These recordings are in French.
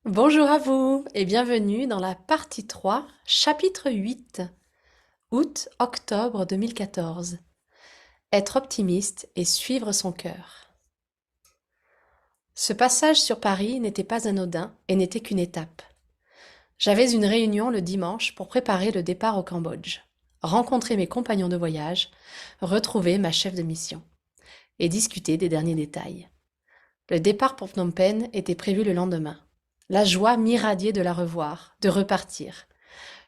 Bonjour à vous et bienvenue dans la partie 3, chapitre 8, août-octobre 2014. Être optimiste et suivre son cœur. Ce passage sur Paris n'était pas anodin et n'était qu'une étape. J'avais une réunion le dimanche pour préparer le départ au Cambodge, rencontrer mes compagnons de voyage, retrouver ma chef de mission et discuter des derniers détails. Le départ pour Phnom Penh était prévu le lendemain. La joie m'irradiait de la revoir, de repartir.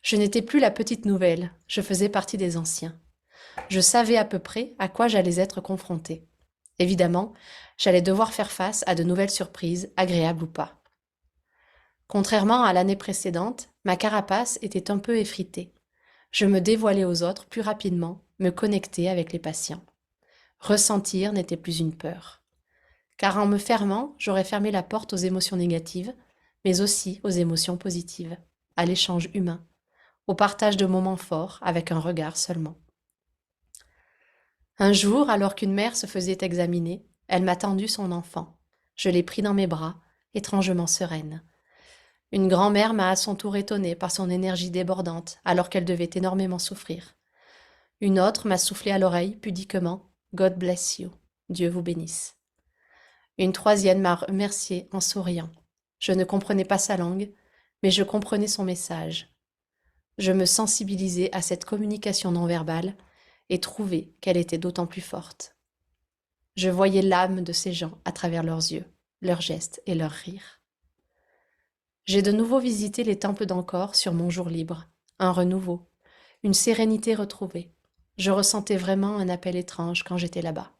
Je n'étais plus la petite nouvelle, je faisais partie des anciens. Je savais à peu près à quoi j'allais être confrontée. Évidemment, j'allais devoir faire face à de nouvelles surprises, agréables ou pas. Contrairement à l'année précédente, ma carapace était un peu effritée. Je me dévoilais aux autres plus rapidement, me connectais avec les patients. Ressentir n'était plus une peur. Car en me fermant, j'aurais fermé la porte aux émotions négatives, mais aussi aux émotions positives, à l'échange humain, au partage de moments forts avec un regard seulement. Un jour, alors qu'une mère se faisait examiner, elle m'a tendu son enfant. Je l'ai pris dans mes bras, étrangement sereine. Une grand-mère m'a à son tour étonnée par son énergie débordante, alors qu'elle devait énormément souffrir. Une autre m'a soufflé à l'oreille pudiquement God bless you, Dieu vous bénisse. Une troisième m'a remercié en souriant. Je ne comprenais pas sa langue, mais je comprenais son message. Je me sensibilisais à cette communication non verbale et trouvais qu'elle était d'autant plus forte. Je voyais l'âme de ces gens à travers leurs yeux, leurs gestes et leurs rires. J'ai de nouveau visité les temples d'Angkor sur mon jour libre. Un renouveau, une sérénité retrouvée. Je ressentais vraiment un appel étrange quand j'étais là-bas,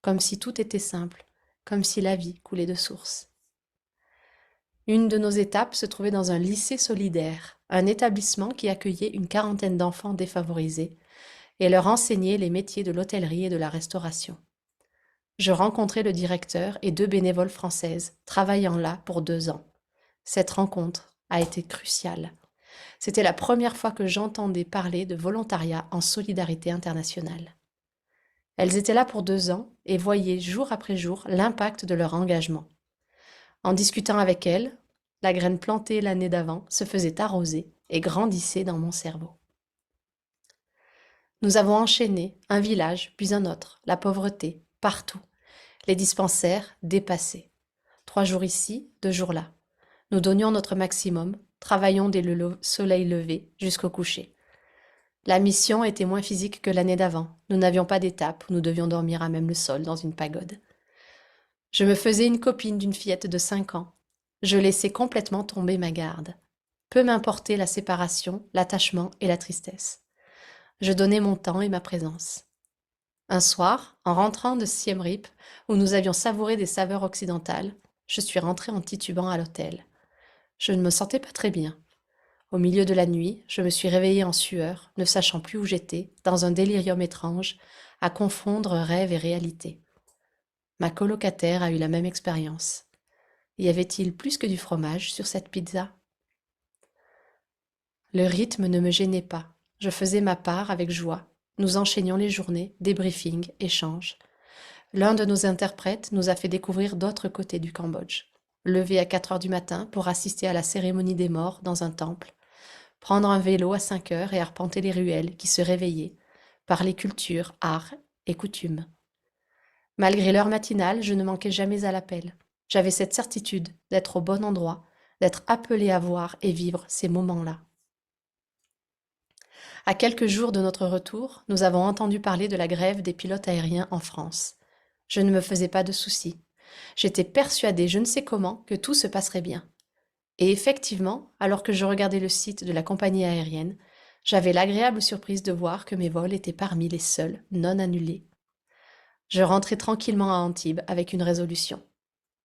comme si tout était simple, comme si la vie coulait de source. Une de nos étapes se trouvait dans un lycée solidaire, un établissement qui accueillait une quarantaine d'enfants défavorisés et leur enseignait les métiers de l'hôtellerie et de la restauration. Je rencontrai le directeur et deux bénévoles françaises travaillant là pour 2 ans. Cette rencontre a été cruciale. C'était la première fois que j'entendais parler de volontariat en solidarité internationale. Elles étaient là pour 2 ans et voyaient jour après jour l'impact de leur engagement. En discutant avec elles, la graine plantée l'année d'avant se faisait arroser et grandissait dans mon cerveau. Nous avons enchaîné un village, puis un autre, la pauvreté, partout. Les dispensaires dépassés. 3 jours ici, 2 jours là. Nous donnions notre maximum, travaillions dès le soleil levé jusqu'au coucher. La mission était moins physique que l'année d'avant. Nous n'avions pas d'étape où nous devions dormir à même le sol dans une pagode. Je me faisais une copine d'une fillette de 5 ans. Je laissais complètement tomber ma garde. Peu m'importait la séparation, l'attachement et la tristesse. Je donnais mon temps et ma présence. Un soir, en rentrant de Siem Reap, où nous avions savouré des saveurs occidentales, je suis rentrée en titubant à l'hôtel. Je ne me sentais pas très bien. Au milieu de la nuit, je me suis réveillée en sueur, ne sachant plus où j'étais, dans un délirium étrange, à confondre rêve et réalité. Ma colocataire a eu la même expérience. Y avait-il plus que du fromage sur cette pizza? Le rythme ne me gênait pas. Je faisais ma part avec joie. Nous enchaînions les journées, débriefing, échanges. L'un de nos interprètes nous a fait découvrir d'autres côtés du Cambodge. Lever à 4 heures du matin pour assister à la cérémonie des morts dans un temple. Prendre un vélo à 5 heures et arpenter les ruelles qui se réveillaient. Parler culture, art et coutumes. Malgré l'heure matinale, je ne manquais jamais à l'appel. J'avais cette certitude d'être au bon endroit, d'être appelée à voir et vivre ces moments-là. À quelques jours de notre retour, nous avons entendu parler de la grève des pilotes aériens en France. Je ne me faisais pas de soucis. J'étais persuadée, je ne sais comment, que tout se passerait bien. Et effectivement, alors que je regardais le site de la compagnie aérienne, j'avais l'agréable surprise de voir que mes vols étaient parmi les seuls non annulés. Je rentrais tranquillement à Antibes avec une résolution.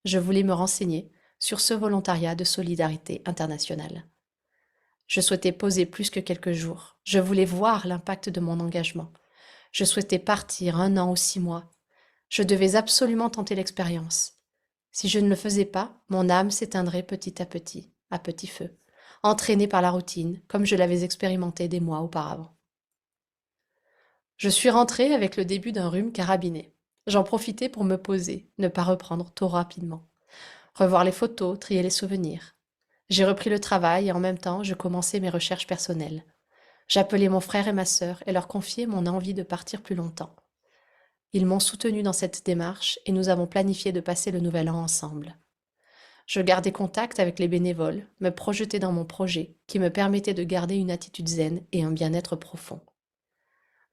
Je voulais me renseigner sur ce volontariat de solidarité internationale. Je souhaitais poser plus que quelques jours. Je voulais voir l'impact de mon engagement. Je souhaitais partir 1 an ou 6 mois. Je devais absolument tenter l'expérience. Si je ne le faisais pas, mon âme s'éteindrait petit à petit feu, entraînée par la routine, comme je l'avais expérimenté des mois auparavant. Je suis rentrée avec le début d'un rhume carabiné. J'en profitais pour me poser, ne pas reprendre trop rapidement. Revoir les photos, trier les souvenirs. J'ai repris le travail et en même temps, je commençais mes recherches personnelles. J'appelais mon frère et ma sœur et leur confiais mon envie de partir plus longtemps. Ils m'ont soutenu dans cette démarche et nous avons planifié de passer le nouvel an ensemble. Je gardais contact avec les bénévoles, me projetais dans mon projet qui me permettait de garder une attitude zen et un bien-être profond.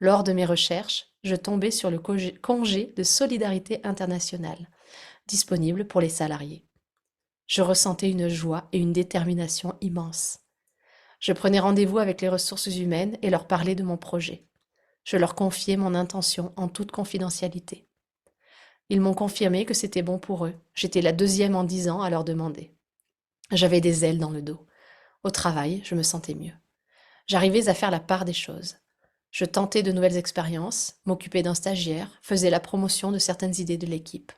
Lors de mes recherches, je tombais sur le congé de solidarité internationale, disponible pour les salariés. Je ressentais une joie et une détermination immenses. Je prenais rendez-vous avec les ressources humaines et leur parlais de mon projet. Je leur confiais mon intention en toute confidentialité. Ils m'ont confirmé que c'était bon pour eux. J'étais la deuxième en 10 ans à leur demander. J'avais des ailes dans le dos. Au travail, je me sentais mieux. J'arrivais à faire la part des choses. Je tentais de nouvelles expériences, m'occupais d'un stagiaire, faisais la promotion de certaines idées de l'équipe.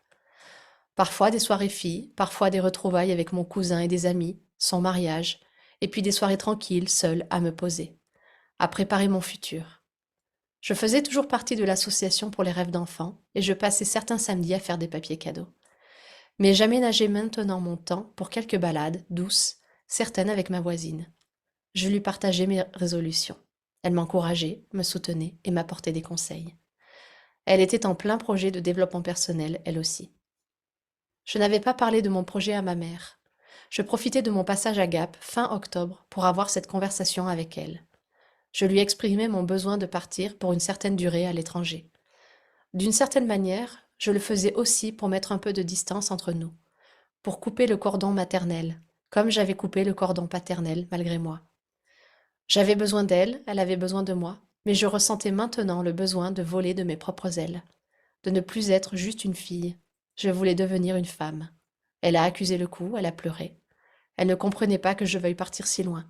Parfois des soirées filles, parfois des retrouvailles avec mon cousin et des amis, son mariage, et puis des soirées tranquilles, seule, à me poser, à préparer mon futur. Je faisais toujours partie de l'association pour les rêves d'enfants, et je passais certains samedis à faire des papiers cadeaux. Mais j'aménageais maintenant mon temps pour quelques balades douces, certaines avec ma voisine. Je lui partageais mes résolutions. Elle m'encourageait, me soutenait et m'apportait des conseils. Elle était en plein projet de développement personnel, elle aussi. Je n'avais pas parlé de mon projet à ma mère. Je profitais de mon passage à Gap fin octobre pour avoir cette conversation avec elle. Je lui exprimais mon besoin de partir pour une certaine durée à l'étranger. D'une certaine manière, je le faisais aussi pour mettre un peu de distance entre nous, pour couper le cordon maternel, comme j'avais coupé le cordon paternel malgré moi. J'avais besoin d'elle, elle avait besoin de moi, mais je ressentais maintenant le besoin de voler de mes propres ailes, de ne plus être juste une fille. Je voulais devenir une femme. Elle a accusé le coup, elle a pleuré. Elle ne comprenait pas que je veuille partir si loin.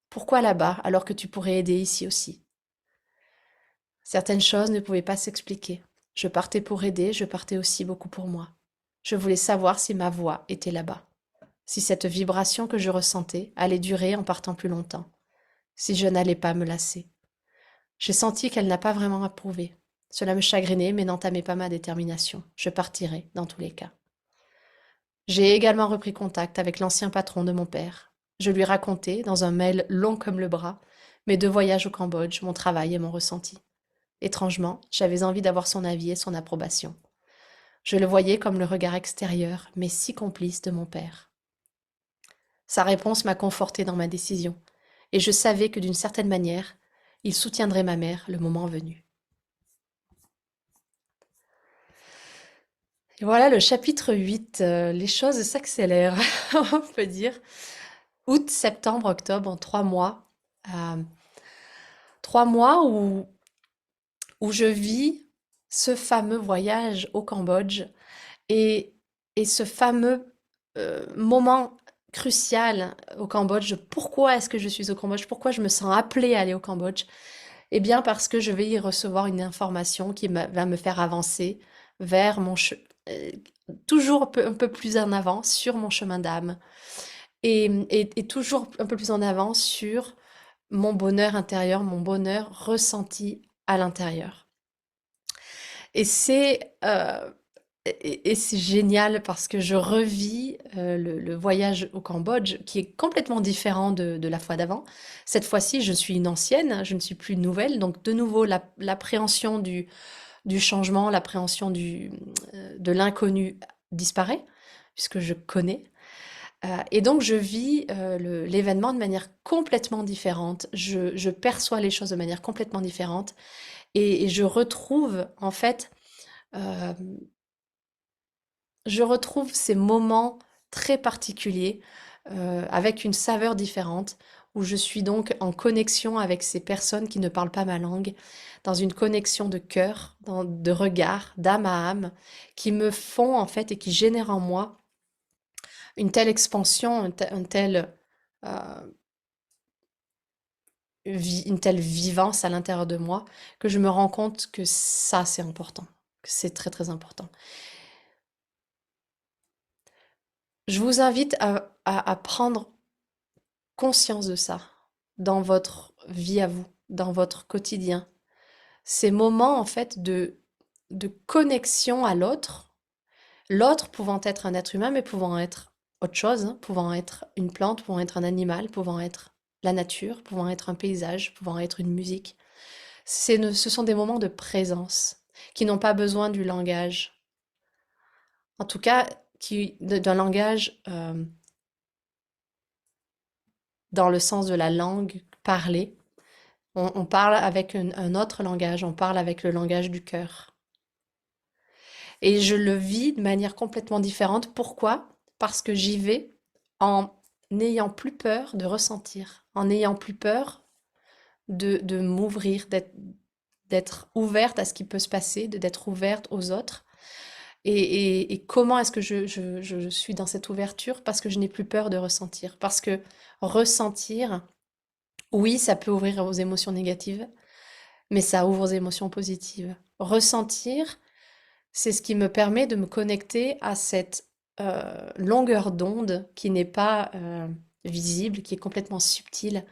Pourquoi là-bas alors que tu pourrais aider ici aussi? Certaines choses ne pouvaient pas s'expliquer. Je partais pour aider, je partais aussi beaucoup pour moi. Je voulais savoir si ma voix était là-bas, si cette vibration que je ressentais allait durer en partant plus longtemps, si je n'allais pas me lasser. J'ai senti qu'elle n'a pas vraiment approuvé. Cela me chagrinait mais n'entamait pas ma détermination. Je partirai dans tous les cas. J'ai également repris contact avec l'ancien patron de mon père. Je lui racontais, dans un mail long comme le bras, mes 2 voyages au Cambodge, mon travail et mon ressenti. Étrangement, j'avais envie d'avoir son avis et son approbation. Je le voyais comme le regard extérieur, mais si complice de mon père. Sa réponse m'a confortée dans ma décision, et je savais que d'une certaine manière, il soutiendrait ma mère le moment venu. Et voilà le chapitre 8. Les choses s'accélèrent, on peut dire. Août, septembre, octobre, en 3 mois. Euh, 3 mois où je vis ce fameux voyage au Cambodge et, et ce fameux moment crucial au Cambodge. Pourquoi est-ce que je suis au Cambodge? Pourquoi je me sens appelée à aller au Cambodge? Eh bien parce que je vais y recevoir une information qui va me faire avancer vers euh, toujours un peu plus en avant sur mon chemin d'âme et toujours un peu plus en avant sur mon bonheur intérieur, mon bonheur ressenti à l'intérieur. Et c'est génial parce que je revis le voyage au Cambodge qui est complètement différent de la fois d'avant. Cette fois-ci, je suis une ancienne, je ne suis plus nouvelle, donc de nouveau l'appréhension du changement, l'appréhension de l'inconnu disparaît puisque je connais. Et donc je vis l'événement de manière complètement différente. Je perçois les choses de manière complètement différente et je retrouve en fait euh, je retrouve ces moments très particuliers, avec une saveur différente, où je suis donc en connexion avec ces personnes qui ne parlent pas ma langue, dans une connexion de cœur, de regard, d'âme à âme, qui me font en fait et qui génèrent en moi une telle expansion, euh, une telle vivance à l'intérieur de moi, que je me rends compte que ça, c'est important, que c'est très très important. Je vous invite à prendre conscience de ça dans votre vie à vous, dans votre quotidien. Ces moments en fait de connexion à l'autre, l'autre pouvant être un être humain mais pouvant être autre chose, hein, pouvant être une plante, pouvant être un animal, pouvant être la nature, pouvant être un paysage, pouvant être une musique. Ce sont des moments de présence qui n'ont pas besoin du langage. En tout cas, d'un langage dans le sens de la langue parlée. On parle avec un autre langage, on parle avec le langage du cœur. Et je le vis de manière complètement différente. Pourquoi? Parce que j'y vais en n'ayant plus peur de ressentir, en n'ayant plus peur de m'ouvrir, d'être ouverte à ce qui peut se passer, d'être ouverte aux autres. Et comment est-ce que je suis dans cette ouverture? Parce que je n'ai plus peur de ressentir. Parce que ressentir, oui, ça peut ouvrir aux émotions négatives, mais ça ouvre aux émotions positives. Ressentir, c'est ce qui me permet de me connecter à cette longueur d'onde qui n'est pas visible, qui est complètement subtile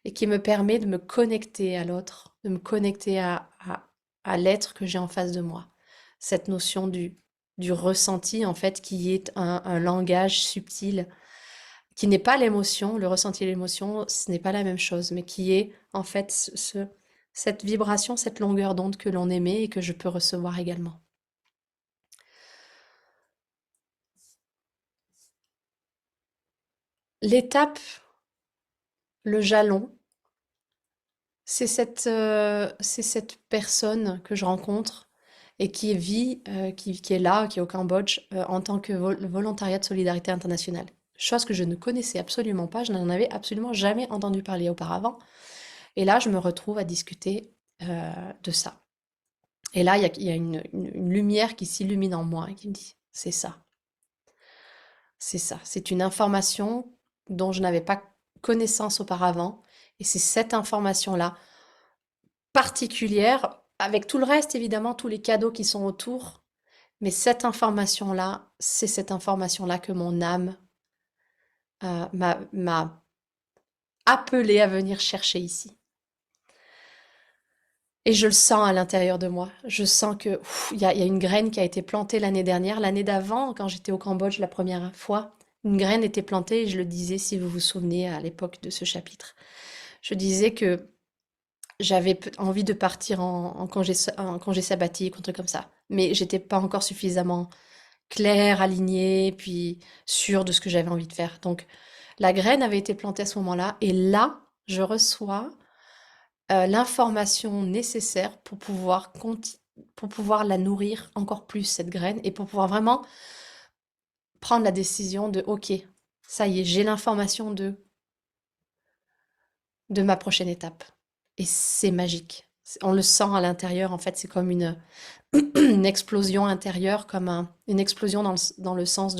et qui me permet de me connecter à l'autre, de me connecter à l'être que j'ai en face de moi. Cette notion du ressenti, en fait, qui est un langage subtil, qui n'est pas l'émotion, le ressenti et l'émotion, ce n'est pas la même chose, mais qui est en fait cette vibration, cette longueur d'onde que l'on émet et que je peux recevoir également. L'étape, le jalon, c'est cette personne que je rencontre et qui vit, qui est là, qui est au Cambodge, en tant que volontariat de solidarité internationale. Chose que je ne connaissais absolument pas, je n'en avais absolument jamais entendu parler auparavant. Et là, je me retrouve à discuter de ça. Et là, il y a une lumière qui s'illumine en moi et qui me dit, c'est ça, c'est ça. C'est une information dont je n'avais pas connaissance auparavant. Et c'est cette information-là particulière, avec tout le reste, évidemment, tous les cadeaux qui sont autour. Mais cette information-là, c'est cette information-là que mon âme m'a appelée à venir chercher ici. Et je le sens à l'intérieur de moi. Je sens que il y a une graine qui a été plantée l'année dernière, l'année d'avant, quand j'étais au Cambodge la première fois. Une graine était plantée et je le disais, si vous vous souvenez, à l'époque de ce chapitre. Je disais que j'avais envie de partir en congé sabbatique, un truc comme ça. Mais j'étais pas encore suffisamment claire, alignée, puis sûre de ce que j'avais envie de faire. Donc, la graine avait été plantée à ce moment-là. Et là, je reçois l'information nécessaire pour pouvoir la nourrir encore plus, cette graine, et pour pouvoir vraiment prendre la décision de, OK, ça y est, j'ai l'information de ma prochaine étape. Et c'est magique. On le sent à l'intérieur, en fait, c'est comme une explosion intérieure, comme une explosion dans le sens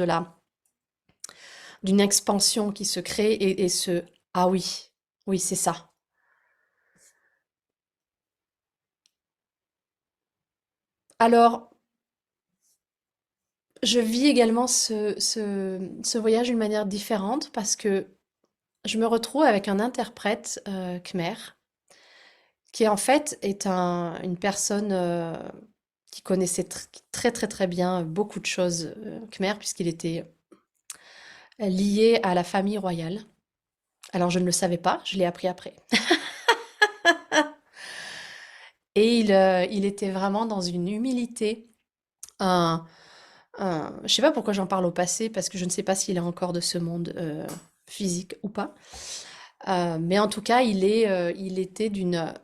d'une expansion qui se crée et ah oui, oui, c'est ça. Alors, je vis également ce voyage d'une manière différente parce que je me retrouve avec un interprète khmer qui en fait est une personne qui connaissait très très très bien beaucoup de choses khmer puisqu'il était lié à la famille royale. Alors je ne le savais pas, je l'ai appris après. Et il était vraiment dans une humilité, un, je sais pas pourquoi j'en parle au passé, parce que je ne sais pas s'il est encore de ce monde physique ou pas. Mais en tout cas, il était d'une,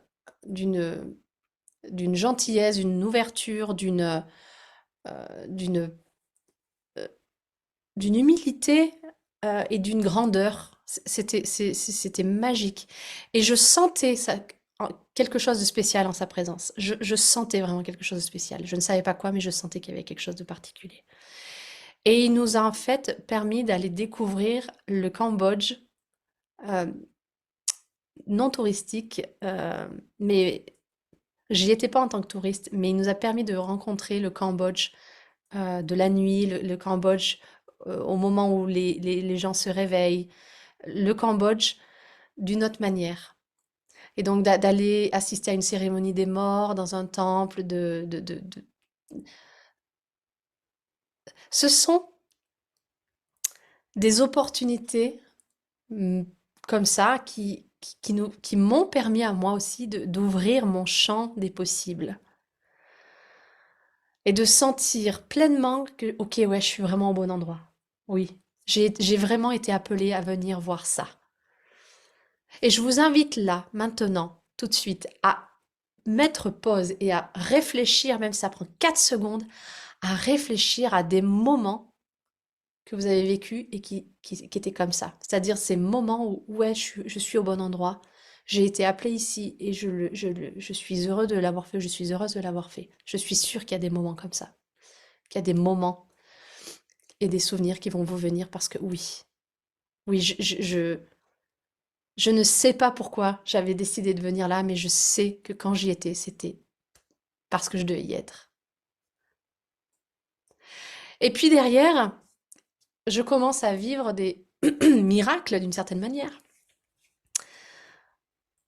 d'une gentillesse, d'une ouverture, d'une, euh, d'une humilité et d'une grandeur. C'était magique. Et je sentais ça, quelque chose de spécial en sa présence. Je sentais vraiment quelque chose de spécial. Je ne savais pas quoi, mais je sentais qu'il y avait quelque chose de particulier. Et il nous a en fait permis d'aller découvrir le Cambodge, euh, non touristique, mais j'y étais pas en tant que touriste, mais il nous a permis de rencontrer le Cambodge de la nuit, le Cambodge au moment où les gens se réveillent, le Cambodge d'une autre manière. Et donc d'aller assister à une cérémonie des morts dans un temple, Ce sont des opportunités mm, comme ça qui m'ont permis à moi aussi d'ouvrir mon champ des possibles et de sentir pleinement que, ok, ouais, je suis vraiment au bon endroit. Oui, j'ai vraiment été appelée à venir voir ça. Et je vous invite là, maintenant, tout de suite, à mettre pause et à réfléchir, même si ça prend 4 secondes, à réfléchir à des moments que vous avez vécus et qui étaient comme ça. C'est-à-dire ces moments où, ouais, je suis au bon endroit, j'ai été appelée ici et je suis heureux de l'avoir fait, je suis heureuse de l'avoir fait. Je suis sûre qu'il y a des moments comme ça, qu'il y a des moments et des souvenirs qui vont vous venir parce que oui, oui, je ne sais pas pourquoi j'avais décidé de venir là, mais je sais que quand j'y étais, c'était parce que je devais y être. Et puis derrière, je commence à vivre des miracles d'une certaine manière,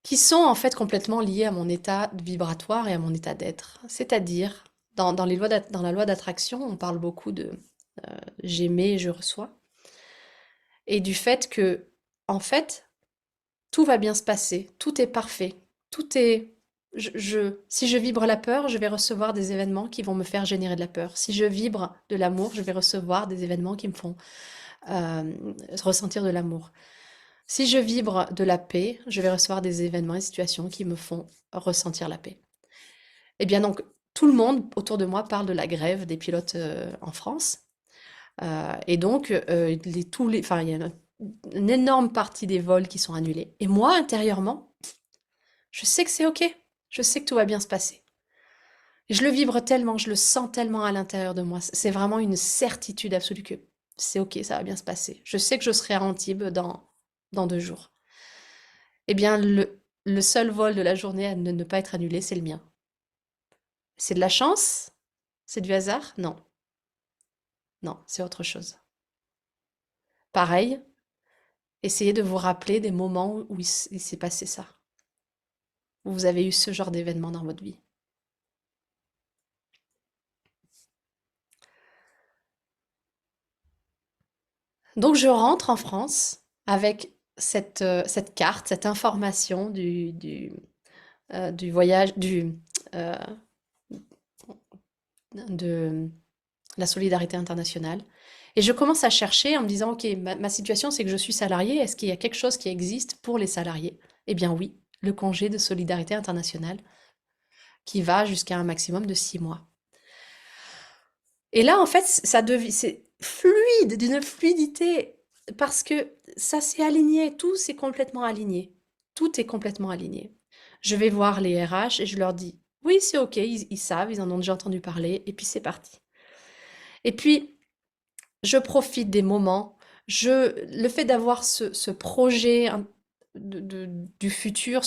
qui sont en fait complètement liés à mon état vibratoire et à mon état d'être. C'est-à-dire, dans la loi d'attraction, on parle beaucoup de j'aimais et je reçois, et du fait que, en fait, tout va bien se passer, tout est parfait, tout est... si je vibre la peur, je vais recevoir des événements qui vont me faire générer de la peur. Si je vibre de l'amour, je vais recevoir des événements qui me font euh, ressentir de l'amour. Si je vibre de la paix, je vais recevoir des événements et situations qui me font ressentir la paix. Et bien donc, tout le monde autour de moi parle de la grève des pilotes en France. Et donc, enfin, il y a une énorme partie des vols qui sont annulés. Et moi, intérieurement, je sais que c'est OK. Je sais que tout va bien se passer. Et je le vibre tellement, je le sens tellement à l'intérieur de moi. C'est vraiment une certitude absolue que c'est OK, ça va bien se passer. Je sais que je serai à Antibes dans 2 jours. Eh bien, le seul vol de la journée à ne pas être annulé, c'est le mien. C'est de la chance? C'est du hasard? Non, non, c'est autre chose. Pareil, essayez de vous rappeler des moments où il s'est passé ça, où vous avez eu ce genre d'événement dans votre vie. Donc je rentre en France avec cette carte, cette information du voyage, euh, de la solidarité internationale. Et je commence à chercher en me disant, OK, ma situation, c'est que je suis salariée. Est-ce qu'il y a quelque chose qui existe pour les salariés? Eh bien oui, le congé de solidarité internationale qui va jusqu'à un maximum de 6 mois. Et là, en fait, c'est fluide, d'une fluidité, parce que ça s'est aligné, tout s'est complètement aligné. Tout est complètement aligné. Je vais voir les RH et je leur dis, oui, c'est OK, ils savent, ils en ont déjà entendu parler, et puis c'est parti. Et puis, je profite des moments. Le fait d'avoir ce projet du futur,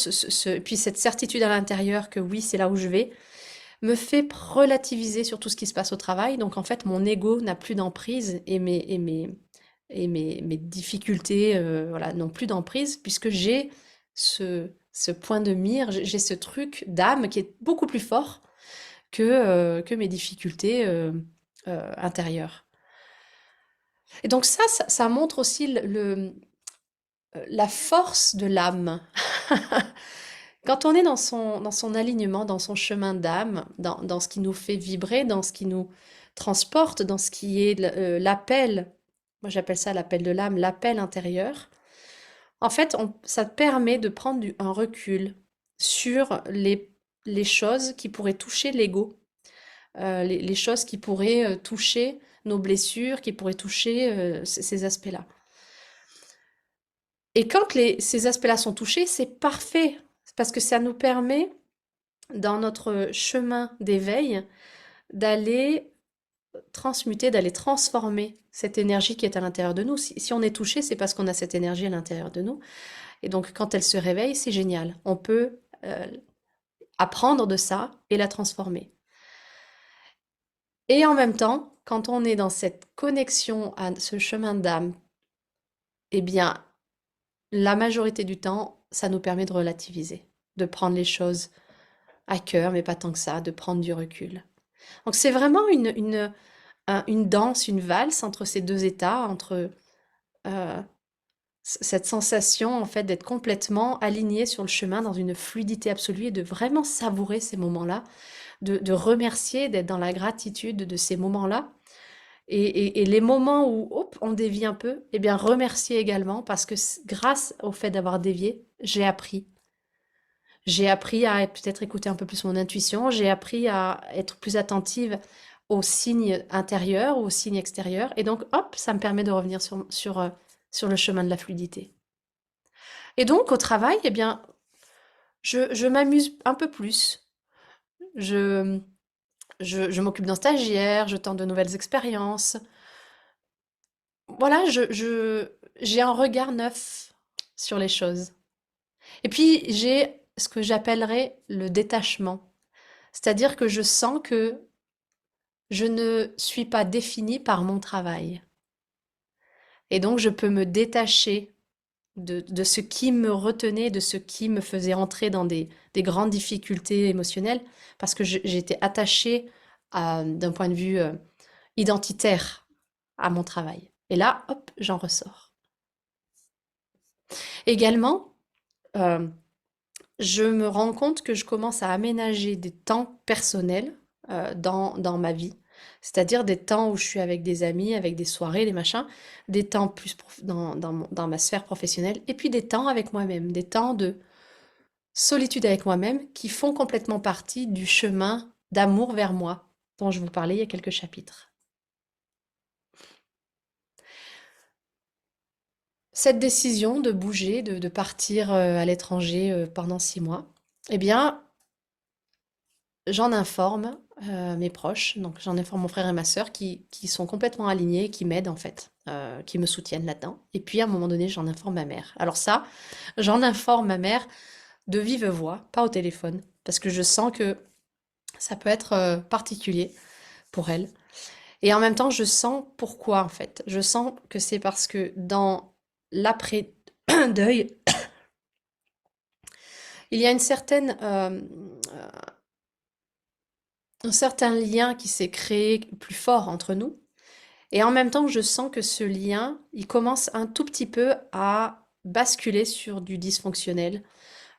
puis cette certitude à l'intérieur que oui, c'est là où je vais, me fait relativiser sur tout ce qui se passe au travail. Donc en fait, mon ego n'a plus d'emprise et mes difficultés voilà, n'ont plus d'emprise puisque j'ai ce point de mire, j'ai ce truc d'âme qui est beaucoup plus fort que mes difficultés intérieures. Et donc ça montre aussi la force de l'âme. Quand on est dans son alignement, dans son chemin d'âme, dans ce qui nous fait vibrer, dans ce qui nous transporte, dans ce qui est l'appel, moi j'appelle ça l'appel de l'âme, l'appel intérieur, en fait, ça permet de prendre un recul sur les choses qui pourraient toucher l'ego, les choses qui pourraient toucher nos blessures, qui pourraient toucher ces aspects-là. Et quand ces aspects-là sont touchés, c'est parfait, parce que ça nous permet, dans notre chemin d'éveil, d'aller transmuter, d'aller transformer cette énergie qui est à l'intérieur de nous. Si on est touché, c'est parce qu'on a cette énergie à l'intérieur de nous. Et donc, quand elle se réveille, c'est génial. On peut apprendre de ça et la transformer. Et en même temps, quand on est dans cette connexion à ce chemin d'âme, eh bien, la majorité du temps, ça nous permet de relativiser, de prendre les choses à cœur, mais pas tant que ça, de prendre du recul. Donc c'est vraiment une danse, une valse entre ces deux états, entre euh, cette sensation en fait d'être complètement aligné sur le chemin dans une fluidité absolue et de vraiment savourer ces moments-là, de remercier, d'être dans la gratitude de ces moments-là. Et les moments où hop, on dévie un peu, eh bien remercier également parce que grâce au fait d'avoir dévié, j'ai appris. J'ai appris à peut-être écouter un peu plus mon intuition, j'ai appris à être plus attentive aux signes intérieurs, aux signes extérieurs, et donc hop, ça me permet de revenir sur le chemin de la fluidité. Et donc au travail, eh bien, je m'amuse un peu plus. Je, je m'occupe d'un stagiaire, je tente de nouvelles expériences. Voilà, j'ai un regard neuf sur les choses. Et puis j'ai ce que j'appellerais le détachement. C'est-à-dire que je sens que je ne suis pas définie par mon travail. Et donc, je peux me détacher de ce qui me retenait, de ce qui me faisait entrer dans des grandes difficultés émotionnelles, parce que j'étais attachée d'un point de vue identitaire à mon travail. Et là, hop, j'en ressors. Également, euh, je me rends compte que je commence à aménager des temps personnels dans ma vie. C'est-à-dire des temps où je suis avec des amis, avec des soirées, des machins, des temps plus dans ma sphère professionnelle, et puis des temps avec moi-même, des temps de solitude avec moi-même qui font complètement partie du chemin d'amour vers moi dont je vous parlais il y a quelques chapitres. Cette décision de bouger, de partir à l'étranger pendant 6 mois, eh bien, j'en informe mes proches, donc j'en informe mon frère et ma sœur qui sont complètement alignés, qui m'aident en fait, qui me soutiennent là-dedans. Et puis à un moment donné, j'en informe ma mère. Alors ça, j'en informe ma mère de vive voix, pas au téléphone, parce que je sens que ça peut être particulier pour elle. Et en même temps, je sens pourquoi en fait. Je sens que c'est parce que dans l'après-deuil, il y a un certain lien qui s'est créé plus fort entre nous. Et en même temps, je sens que ce lien, il commence un tout petit peu à basculer sur du dysfonctionnel,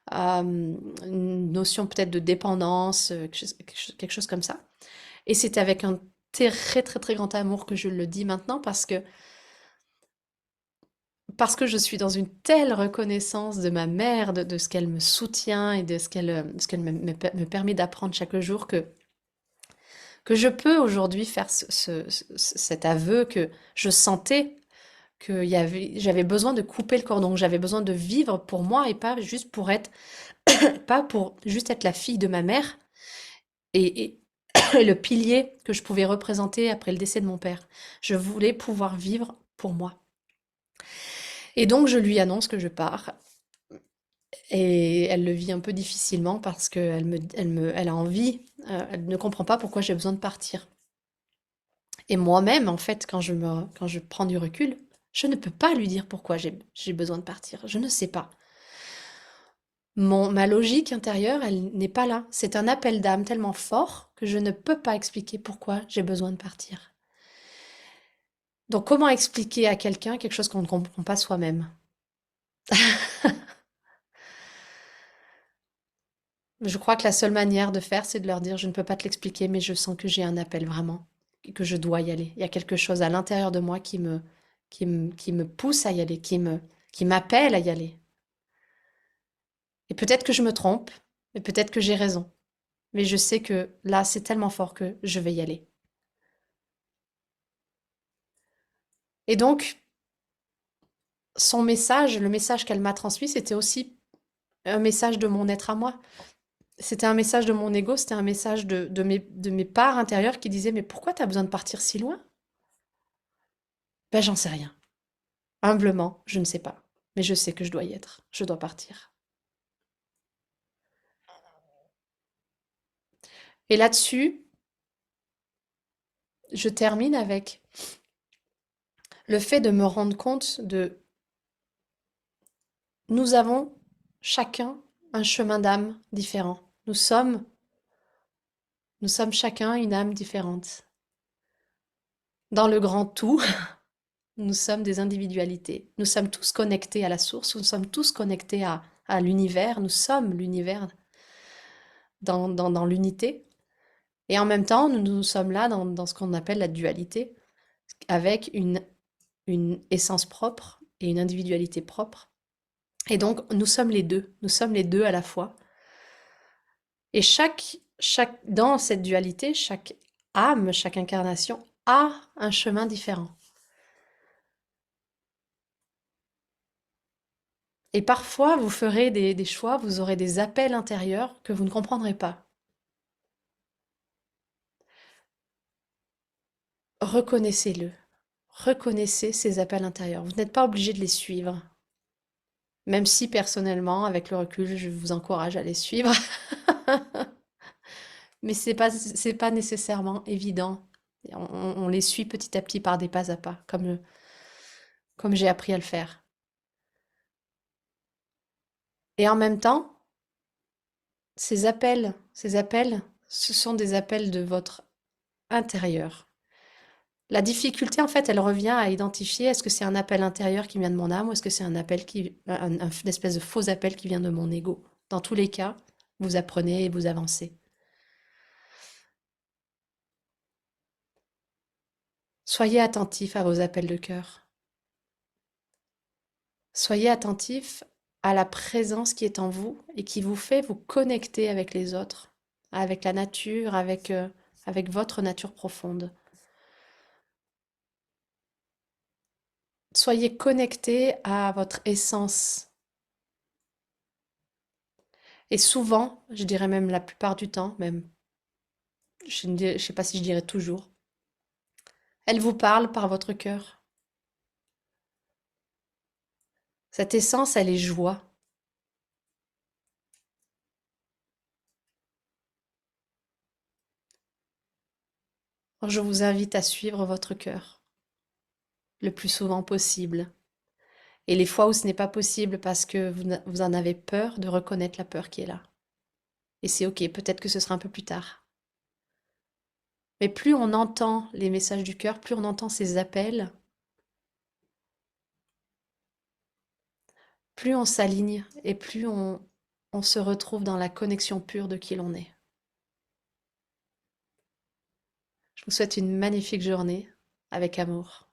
une notion peut-être de dépendance, quelque chose comme ça. Et c'est avec un très très très grand amour que je le dis maintenant parce que je suis dans une telle reconnaissance de ma mère, de ce qu'elle me soutient et de ce qu'elle me permet d'apprendre chaque jour que je peux aujourd'hui faire cet aveu que je sentais j'avais besoin de couper le cordon, j'avais besoin de vivre pour moi et pas pour juste être la fille de ma mère et et le pilier que je pouvais représenter après le décès de mon père. Je voulais pouvoir vivre pour moi. Et donc je lui annonce que je pars et elle le vit un peu difficilement parce elle a envie, elle ne comprend pas pourquoi j'ai besoin de partir. Et moi-même, en fait, quand je prends du recul, je ne peux pas lui dire pourquoi j'ai besoin de partir. Je ne sais pas. Ma logique intérieure, elle n'est pas là. C'est un appel d'âme tellement fort que je ne peux pas expliquer pourquoi j'ai besoin de partir. Donc, comment expliquer à quelqu'un quelque chose qu'on ne comprend pas soi-même? Je crois que la seule manière de faire, c'est de leur dire, je ne peux pas te l'expliquer, mais je sens que j'ai un appel vraiment, et que je dois y aller. Il y a quelque chose à l'intérieur de moi qui me pousse à y aller, qui m'appelle à y aller. Et peut-être que je me trompe, et peut-être que j'ai raison. Mais je sais que là, c'est tellement fort que je vais y aller. Et donc, son message, le message qu'elle m'a transmis, c'était aussi un message de mon être à moi. C'était un message de mon ego, c'était un message de mes parts intérieures qui disaient, mais pourquoi tu as besoin de partir si loin? Ben, j'en sais rien. Humblement, je ne sais pas. Mais je sais que je dois y être. Je dois partir. Et là-dessus, je termine avec le fait de me rendre compte nous avons chacun un chemin d'âme différent. Nous sommes chacun une âme différente. Dans le grand tout, nous sommes des individualités. Nous sommes tous connectés à la source, nous sommes tous connectés à l'univers, nous sommes l'univers dans l'unité. Et en même temps, nous sommes là dans ce qu'on appelle la dualité, avec une essence propre et une individualité propre. Et donc, nous sommes les deux à la fois. Et dans cette dualité, chaque âme, chaque incarnation a un chemin différent. Et parfois, vous ferez des choix, vous aurez des appels intérieurs que vous ne comprendrez pas. Reconnaissez-le. Reconnaissez ces appels intérieurs. Vous n'êtes pas obligé de les suivre. Même si personnellement, avec le recul, je vous encourage à les suivre. Mais c'est pas nécessairement évident. On les suit petit à petit par des pas à pas, comme j'ai appris à le faire. Et en même temps, ces appels, ce sont des appels de votre intérieur. La difficulté, en fait, elle revient à identifier est-ce que c'est un appel intérieur qui vient de mon âme ou est-ce que c'est un appel une espèce de faux appel qui vient de mon ego. Dans tous les cas, vous apprenez et vous avancez. Soyez attentif à vos appels de cœur. Soyez attentif à la présence qui est en vous et qui vous fait vous connecter avec les autres, avec la nature, avec votre nature profonde. Soyez connecté à votre essence. Et souvent, je dirais même la plupart du temps, même, je ne sais pas si je dirais toujours, elle vous parle par votre cœur. Cette essence, elle est joie. Alors, je vous invite à suivre votre cœur le plus souvent possible. Et les fois où ce n'est pas possible parce que vous en avez peur, de reconnaître la peur qui est là. Et c'est ok, peut-être que ce sera un peu plus tard. Mais plus on entend les messages du cœur, plus on entend ces appels, plus on s'aligne et plus on se retrouve dans la connexion pure de qui l'on est. Je vous souhaite une magnifique journée avec amour.